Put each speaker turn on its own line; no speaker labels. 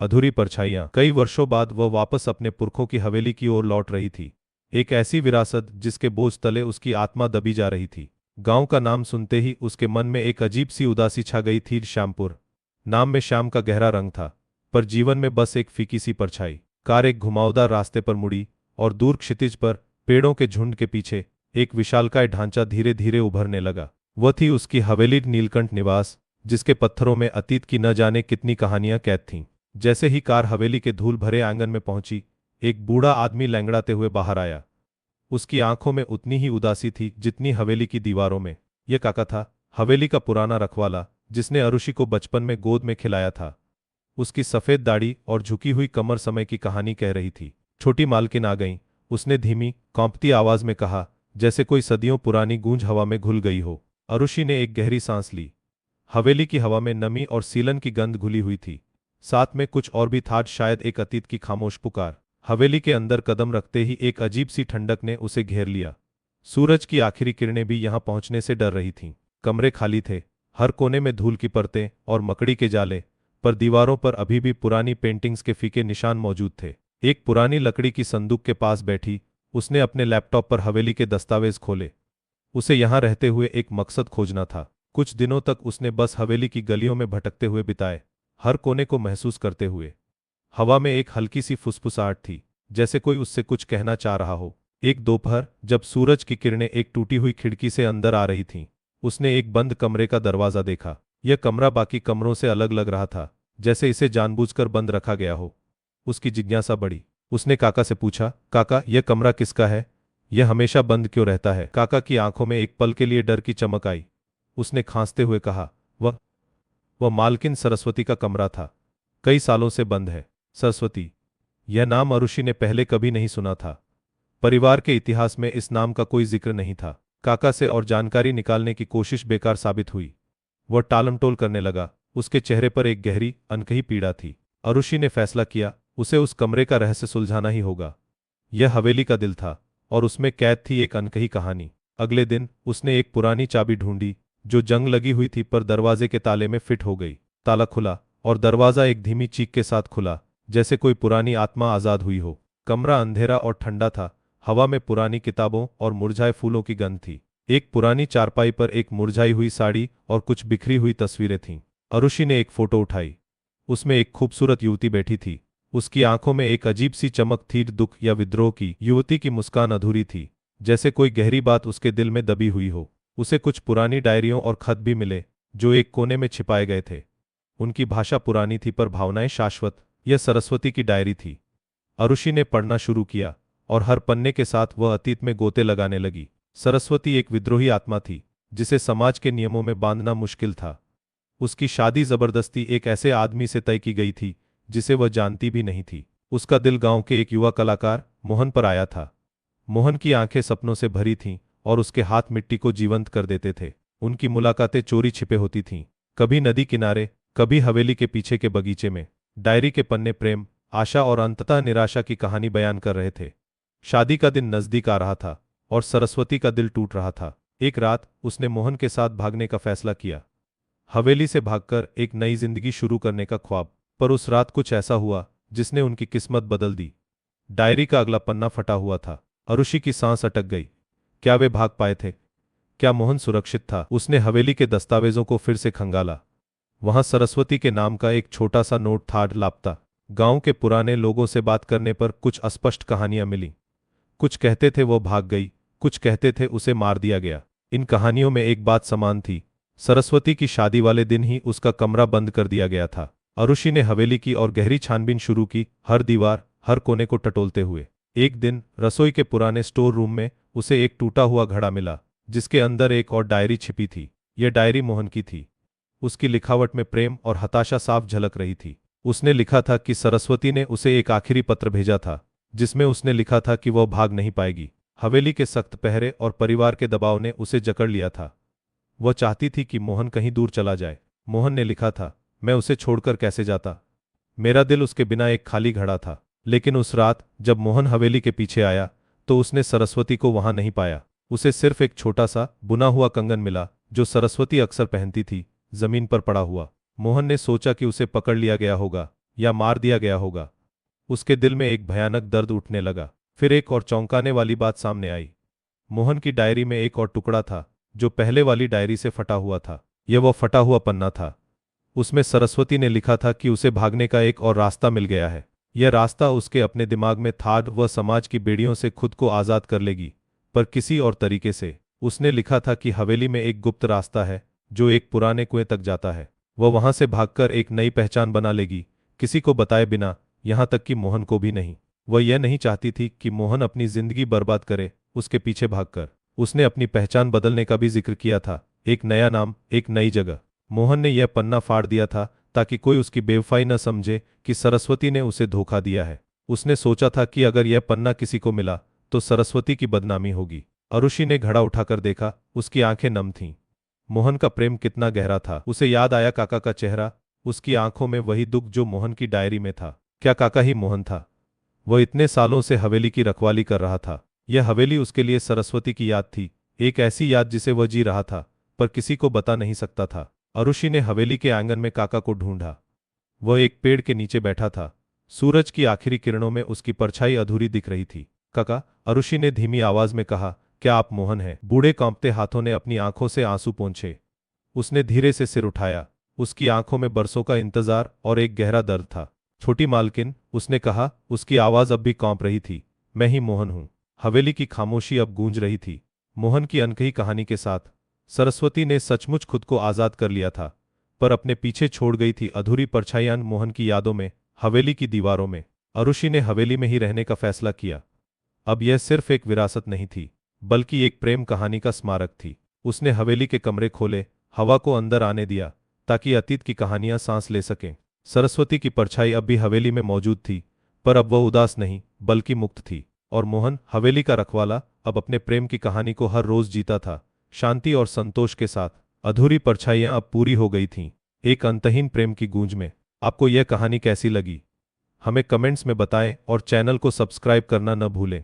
अधूरी परछाइयां। कई वर्षों बाद वह वापस अपने पुरखों की हवेली की ओर लौट रही थी, एक ऐसी विरासत जिसके बोझ तले उसकी आत्मा दबी जा रही थी। गांव का नाम सुनते ही उसके मन में एक अजीब सी उदासी छा गई थी। श्यामपुर। नाम में श्याम का गहरा रंग था, पर जीवन में बस एक फीकी सी परछाई। कार एक घुमावदार रास्ते पर मुड़ी और दूर क्षितिज पर पेड़ों के झुंड के पीछे एक विशालकाय ढांचा धीरे धीरे उभरने लगा। वह थी उसकी हवेली नीलकंठ निवास, जिसके पत्थरों में अतीत की न जाने कितनी कहानियां कैद थीं। जैसे ही कार हवेली के धूल भरे आंगन में पहुंची, एक बूढ़ा आदमी लैंगड़ाते हुए बाहर आया। उसकी आंखों में उतनी ही उदासी थी जितनी हवेली की दीवारों में। यह काका था, हवेली का पुराना रखवाला, जिसने अरुषि को बचपन में गोद में खिलाया था। उसकी सफेद दाढ़ी और झुकी हुई कमर समय की कहानी कह रही थी। छोटी मालकिन आ गईं, उसने धीमी कांपती आवाज में कहा, जैसे कोई सदियों पुरानी गूंज हवा में घुल गई हो। अरुषि ने एक गहरी सांस ली। हवेली की हवा में नमी और सीलन की गंध घुली हुई थी। साथ में कुछ और भी था, शायद एक अतीत की खामोश पुकार। हवेली के अंदर कदम रखते ही एक अजीब सी ठंडक ने उसे घेर लिया। सूरज की आखिरी किरणें भी यहां पहुंचने से डर रही थीं। कमरे खाली थे, हर कोने में धूल की परतें और मकड़ी के जाले, पर दीवारों पर अभी भी पुरानी पेंटिंग्स के फीके निशान मौजूद थे। एक पुरानी लकड़ी की संदूक के पास बैठी उसने अपने लैपटॉप पर हवेली के दस्तावेज खोले। उसे यहां रहते हुए एक मकसद खोजना था। कुछ दिनों तक उसने बस हवेली की गलियों में भटकते हुए बिताए, हर कोने को महसूस करते हुए। हवा में एक हल्की सी फुसफुसाहट थी, जैसे कोई उससे कुछ कहना चाह रहा हो। एक दोपहर, जब सूरज की किरणें एक टूटी हुई खिड़की से अंदर आ रही थीं, उसने एक बंद कमरे का दरवाजा देखा। यह कमरा बाकी कमरों से अलग लग रहा था, जैसे इसे जानबूझकर बंद रखा गया हो। उसकी जिज्ञासा बढ़ी। उसने काका से पूछा, काका, यह कमरा किसका है? यह हमेशा बंद क्यों रहता है? काका की आंखों में एक पल के लिए डर की चमक आई। उसने खांसते हुए कहा, वह मालकिन सरस्वती का कमरा था। कई सालों से बंद है। सरस्वती, यह नाम अरुषि ने पहले कभी नहीं सुना था। परिवार के इतिहास में इस नाम का कोई जिक्र नहीं था। काका से और जानकारी निकालने की कोशिश बेकार साबित हुई। वह टालमटोल करने लगा। उसके चेहरे पर एक गहरी, अनकही पीड़ा थी। अरुषि ने फैसला किया, उसे उस कमरे का रहस्य सुलझाना ही होगा। यह हवेली का दिल था, और उसमें कैद थी एक अनकही कहानी। अगले दिन उसने एक पुरानी चाबी ढूंढी, जो जंग लगी हुई थी, पर दरवाजे के ताले में फिट हो गई। ताला खुला, और दरवाजा एक धीमी चीख के साथ खुला, जैसे कोई पुरानी आत्मा आजाद हुई हो। कमरा अंधेरा और ठंडा था। हवा में पुरानी किताबों और मुरझाए फूलों की गंध थी। एक पुरानी चारपाई पर एक मुरझाई हुई साड़ी और कुछ बिखरी हुई तस्वीरें थीं। अरुषि ने एक फोटो उठाई। उसमें एक खूबसूरत युवती बैठी थी। उसकी आंखों में एक अजीब सी चमक थी, दुख या विद्रोह की। युवती की मुस्कान अधूरी थी, जैसे कोई गहरी बात उसके दिल में दबी हुई हो। उसे कुछ पुरानी डायरियों और खत भी मिले, जो एक कोने में छिपाए गए थे। उनकी भाषा पुरानी थी, पर भावनाएं शाश्वत। यह सरस्वती की डायरी थी। अरुषि ने पढ़ना शुरू किया, और हर पन्ने के साथ वह अतीत में गोते लगाने लगी। सरस्वती एक विद्रोही आत्मा थी, जिसे समाज के नियमों में बांधना मुश्किल था। उसकी शादी जबरदस्ती एक ऐसे आदमी से तय की गई थी, जिसे वह जानती भी नहीं थी। उसका दिल गांव के एक युवा कलाकार मोहन पर आया था। मोहन की आंखें सपनों से भरी थीं, और उसके हाथ मिट्टी को जीवंत कर देते थे। उनकी मुलाकातें चोरी छिपे होती थीं, कभी नदी किनारे, कभी हवेली के पीछे के बगीचे में। डायरी के पन्ने प्रेम, आशा और अंततः निराशा की कहानी बयान कर रहे थे। शादी का दिन नजदीक आ रहा था, और सरस्वती का दिल टूट रहा था। एक रात उसने मोहन के साथ भागने का फैसला किया। हवेली से भागकर एक नई जिंदगी शुरू करने का ख्वाब। पर उस रात कुछ ऐसा हुआ जिसने उनकी किस्मत बदल दी। डायरी का अगला पन्ना फटा हुआ था। अरुषि की सांस अटक गई। क्या वे भाग पाए थे? क्या मोहन सुरक्षित था? उसने हवेली के दस्तावेजों को फिर से खंगाला। वहां सरस्वती के नाम का एक छोटा सा नोट था, लापता। गांव के पुराने लोगों से बात करने पर कुछ अस्पष्ट कहानियां मिली। कुछ कहते थे वो भाग गई, कुछ कहते थे उसे मार दिया गया। इन कहानियों में एक बात समान थी, सरस्वती की शादी वाले दिन ही उसका कमरा बंद कर दिया गया था। अरुषि ने हवेली की और गहरी छानबीन शुरू की, हर दीवार, हर कोने को टटोलते हुए। एक दिन रसोई के पुराने स्टोर रूम में उसे एक टूटा हुआ घड़ा मिला, जिसके अंदर एक और डायरी छिपी थी। यह डायरी मोहन की थी। उसकी लिखावट में प्रेम और हताशा साफ झलक रही थी। उसने लिखा था कि सरस्वती ने उसे एक आखिरी पत्र भेजा था, जिसमें उसने लिखा था कि वह भाग नहीं पाएगी। हवेली के सख्त पहरे और परिवार के दबाव ने उसे जकड़ लिया था। वह चाहती थी कि मोहन कहीं दूर चला जाए। मोहन ने लिखा था, मैं उसे छोड़कर कैसे जाता। मेरा दिल उसके बिना एक खाली घड़ा था। लेकिन उस रात जब मोहन हवेली के पीछे आया, तो उसने सरस्वती को वहां नहीं पाया। उसे सिर्फ एक छोटा सा बुना हुआ कंगन मिला, जो सरस्वती अक्सर पहनती थी, जमीन पर पड़ा हुआ। मोहन ने सोचा कि उसे पकड़ लिया गया होगा, या मार दिया गया होगा। उसके दिल में एक भयानक दर्द उठने लगा। फिर एक और चौंकाने वाली बात सामने आई। मोहन की डायरी में एक और टुकड़ा था, जो पहले वाली डायरी से फटा हुआ था। यह वो फटा हुआ पन्ना था। उसमें सरस्वती ने लिखा था कि उसे भागने का एक और रास्ता मिल गया है। यह रास्ता उसके अपने दिमाग में था, वह समाज की बेड़ियों से खुद को आज़ाद कर लेगी, पर किसी और तरीके से। उसने लिखा था कि हवेली में एक गुप्त रास्ता है जो एक पुराने कुएं तक जाता है। वह वहां से भागकर एक नई पहचान बना लेगी, किसी को बताए बिना, यहां तक कि मोहन को भी नहीं। वह यह नहीं चाहती थी कि मोहन अपनी जिंदगी बर्बाद करे उसके पीछे भागकर। उसने अपनी पहचान बदलने का भी जिक्र किया था, एक नया नाम, एक नई जगह। मोहन ने यह पन्ना फाड़ दिया था ताकि कोई उसकी बेवफाई न समझे कि सरस्वती ने उसे धोखा दिया है। उसने सोचा था कि अगर यह पन्ना किसी को मिला तो सरस्वती की बदनामी होगी। अरुषि ने घड़ा उठाकर देखा, उसकी आंखें नम थीं। मोहन का प्रेम कितना गहरा था। उसे याद आया काका का चेहरा, उसकी आंखों में वही दुख जो मोहन की डायरी में था। क्या काका ही मोहन था? वह इतने सालों से हवेली की रखवाली कर रहा था। यह हवेली उसके लिए सरस्वती की याद थी, एक ऐसी याद जिसे वह जी रहा था, पर किसी को बता नहीं सकता था। अरुषि ने हवेली के आंगन में काका को ढूंढा। वह एक पेड़ के नीचे बैठा था। सूरज की आखिरी किरणों में उसकी परछाई अधूरी दिख रही थी। काका, अरुषि ने धीमी आवाज में कहा, क्या आप मोहन हैं? बूढ़े कांपते हाथों ने अपनी आंखों से आंसू पोंछे। उसने धीरे से सिर उठाया। उसकी आंखों में बरसों का इंतजार और एक गहरा दर्द था। छोटी मालकिन, उसने कहा, उसकी आवाज अब भी कांप रही थी, मैं ही मोहन हूं। हवेली की खामोशी अब गूंज रही थी। मोहन की अनकही कहानी के साथ सरस्वती ने सचमुच खुद को आजाद कर लिया था, पर अपने पीछे छोड़ गई थी अधूरी परछाइयां मोहन की यादों में, हवेली की दीवारों में। अरुषि ने हवेली में ही रहने का फैसला किया। अब यह सिर्फ एक विरासत नहीं थी, बल्कि एक प्रेम कहानी का स्मारक थी। उसने हवेली के कमरे खोले, हवा को अंदर आने दिया, ताकि अतीत की कहानियां सांस ले सकें। सरस्वती की परछाई अब भी हवेली में मौजूद थी, पर अब वह उदास नहीं, बल्कि मुक्त थी। और मोहन, हवेली का रखवाला, अब अपने प्रेम की कहानी को हर रोज जीता था, शांति और संतोष के साथ। अधूरी परछाइयां अब पूरी हो गई थीं, एक अंतहीन प्रेम की गूंज में। आपको यह कहानी कैसी लगी? हमें कमेंट्स में बताएं और चैनल को सब्सक्राइब करना न भूलें।